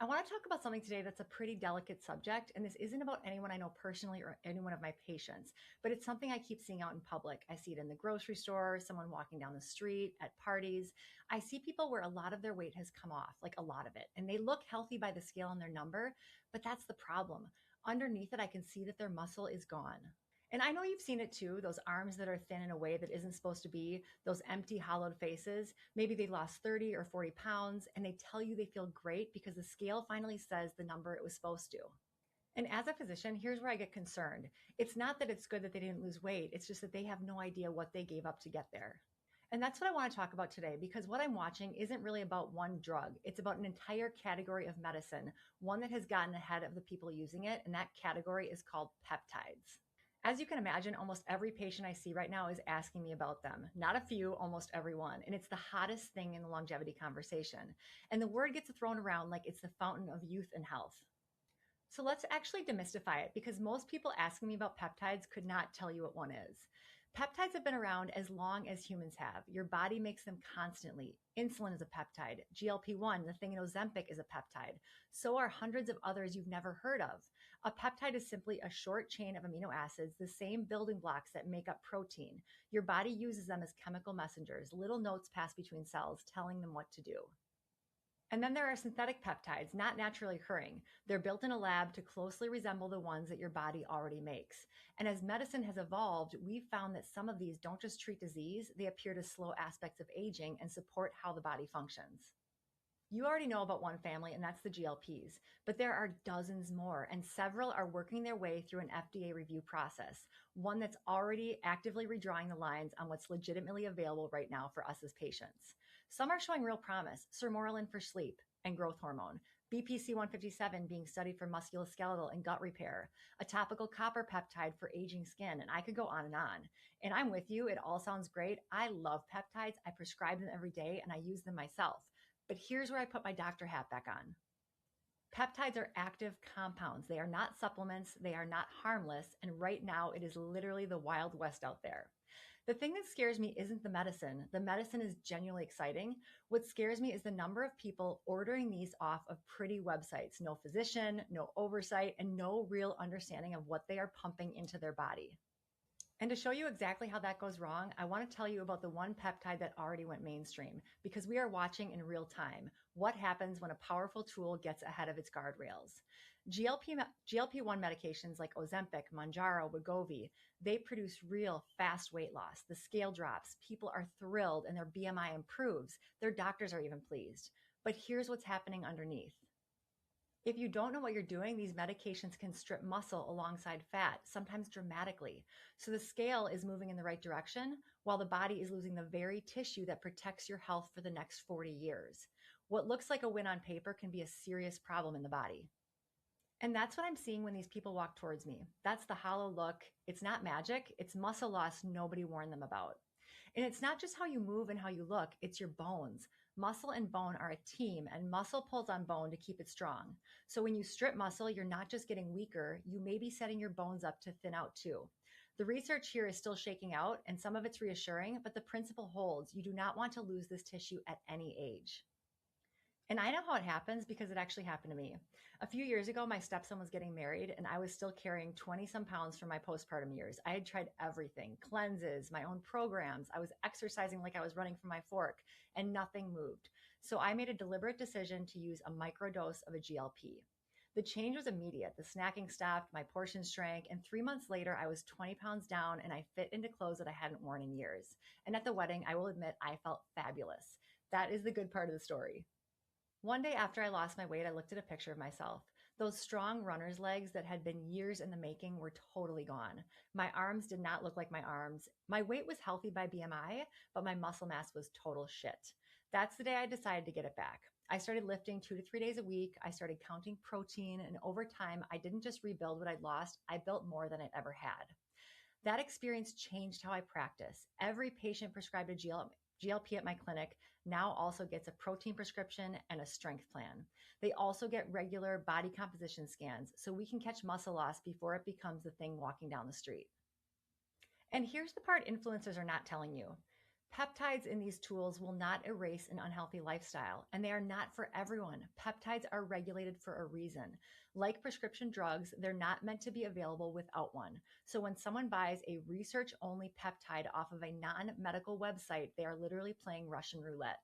I want to talk about something today that's a pretty delicate subject, and this isn't about anyone I know personally or any one of my patients, but it's something I keep seeing out in public. I see it in the grocery store, someone walking down the street, at parties. I see people where a lot of their weight has come off, like a lot of it, and they look healthy by the scale on their number, but that's the problem. Underneath it, I can see that their muscle is gone. And I know you've seen it too, those arms that are thin in a way that isn't supposed to be, those empty, hollowed faces. Maybe they lost 30 or 40 pounds and they tell you they feel great because the scale finally says the number it was supposed to. And as a physician, here's where I get concerned. It's not that it's good that they didn't lose weight, it's just that they have no idea what they gave up to get there. And that's what I want to talk about today because what I'm watching isn't really about one drug. It's about an entire category of medicine, one that has gotten ahead of the people using it, and that category is called peptides. As you can imagine, almost every patient I see right now is asking me about them. Not a few, almost everyone. And it's the hottest thing in the longevity conversation. And the word gets thrown around like it's the fountain of youth and health. So let's actually demystify it because most people asking me about peptides could not tell you what one is. Peptides have been around as long as humans have. Your body makes them constantly. Insulin is a peptide. GLP-1, the thing in Ozempic, is a peptide. So are hundreds of others you've never heard of. A peptide is simply a short chain of amino acids, the same building blocks that make up protein. Your body uses them as chemical messengers. Little notes pass between cells telling them what to do. And then there are synthetic peptides, not naturally occurring. They're built in a lab to closely resemble the ones that your body already makes. And as medicine has evolved, we've found that some of these don't just treat disease, they appear to slow aspects of aging and support how the body functions. You already know about one family, and that's the GLPs, but there are dozens more, and several are working their way through an FDA review process, one that's already actively redrawing the lines on what's legitimately available right now for us as patients. Some are showing real promise, sermorelin for sleep and growth hormone, BPC 157 being studied for musculoskeletal and gut repair, a topical copper peptide for aging skin, and I could go on and on. And I'm with you, it all sounds great. I love peptides, I prescribe them every day, and I use them myself. But here's where I put my doctor hat back on. Peptides are active compounds. They are not supplements. They are not harmless. And right now, it is literally the Wild West out there. The thing that scares me isn't the medicine. The medicine is genuinely exciting. What scares me is the number of people ordering these off of pretty websites. No physician, no oversight, and no real understanding of what they are pumping into their body. And to show you exactly how that goes wrong, I want to tell you about the one peptide that already went mainstream because we are watching in real time what happens when a powerful tool gets ahead of its guardrails. GLP-1 medications like Ozempic, Mounjaro, Wegovy, they produce real fast weight loss. The scale drops, people are thrilled, and their BMI improves. Their doctors are even pleased. But here's what's happening underneath. If you don't know what you're doing, these medications can strip muscle alongside fat, sometimes dramatically. So the scale is moving in the right direction while the body is losing the very tissue that protects your health for the next 40 years. What looks like a win on paper can be a serious problem in the body. And that's what I'm seeing when these people walk towards me. That's the hollow look. It's not magic. It's muscle loss nobody warned them about. And it's not just how you move and how you look, it's your bones. Muscle and bone are a team, and muscle pulls on bone to keep it strong. So when you strip muscle, you're not just getting weaker, you may be setting your bones up to thin out too. The research here is still shaking out, and some of it's reassuring, but the principle holds. You do not want to lose this tissue at any age. And I know how it happens because it actually happened to me. A few years ago, my stepson was getting married and I was still carrying 20 some pounds from my postpartum years. I had tried everything, cleanses, my own programs. I was exercising like I was running from my fork and nothing moved. So I made a deliberate decision to use a microdose of a GLP. The change was immediate. The snacking stopped, my portions shrank, and 3 months later, I was 20 pounds down and I fit into clothes that I hadn't worn in years. And at the wedding, I will admit, I felt fabulous. That is the good part of the story. One day after I lost my weight, I looked at a picture of myself. Those strong runner's legs that had been years in the making were totally gone. My arms did not look like my arms. My weight was healthy by BMI, but my muscle mass was total shit. That's the day I decided to get it back. I started lifting 2 to 3 days a week. I started counting protein, and over time, I didn't just rebuild what I'd lost, I built more than I'd ever had. That experience changed how I practice. Every patient prescribed a GLP at my clinic now also gets a protein prescription and a strength plan. They also get regular body composition scans so we can catch muscle loss before it becomes the thing walking down the street. And here's the part influencers are not telling you. Peptides in these tools will not erase an unhealthy lifestyle, and they are not for everyone. Peptides are regulated for a reason. Like prescription drugs, they're not meant to be available without one. So when someone buys a research-only peptide off of a non-medical website, they are literally playing Russian roulette.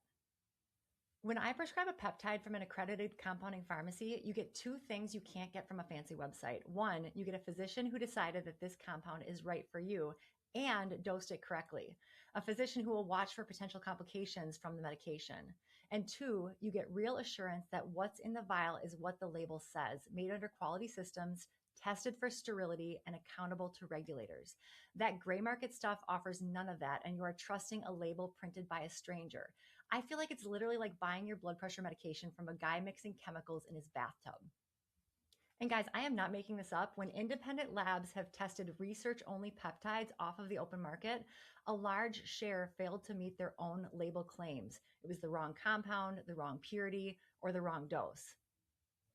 When I prescribe a peptide from an accredited compounding pharmacy, you get two things you can't get from a fancy website. One, you get a physician who decided that this compound is right for you and dosed it correctly, a physician who will watch for potential complications from the medication. And two, you get real assurance that what's in the vial is what the label says, made under quality systems, tested for sterility, and accountable to regulators. That gray market stuff offers none of that, and you are trusting a label printed by a stranger. I feel like it's literally like buying your blood pressure medication from a guy mixing chemicals in his bathtub. And guys, I am not making this up. When independent labs have tested research-only peptides off of the open market, a large share failed to meet their own label claims. It was the wrong compound, the wrong purity, or the wrong dose.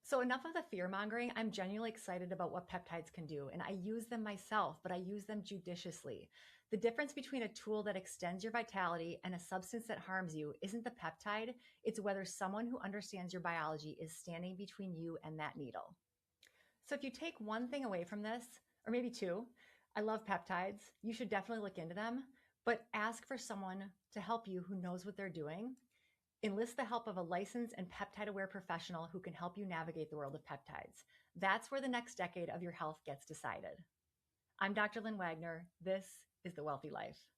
So enough of the fear mongering. I'm genuinely excited about what peptides can do, and I use them myself, but I use them judiciously. The difference between a tool that extends your vitality and a substance that harms you isn't the peptide, it's whether someone who understands your biology is standing between you and that needle. So if you take one thing away from this, or maybe two, I love peptides. You should definitely look into them, but ask for someone to help you who knows what they're doing. Enlist the help of a licensed and peptide-aware professional who can help you navigate the world of peptides. That's where the next decade of your health gets decided. I'm Dr. Lynn Wagner. This is The Wealthy Life.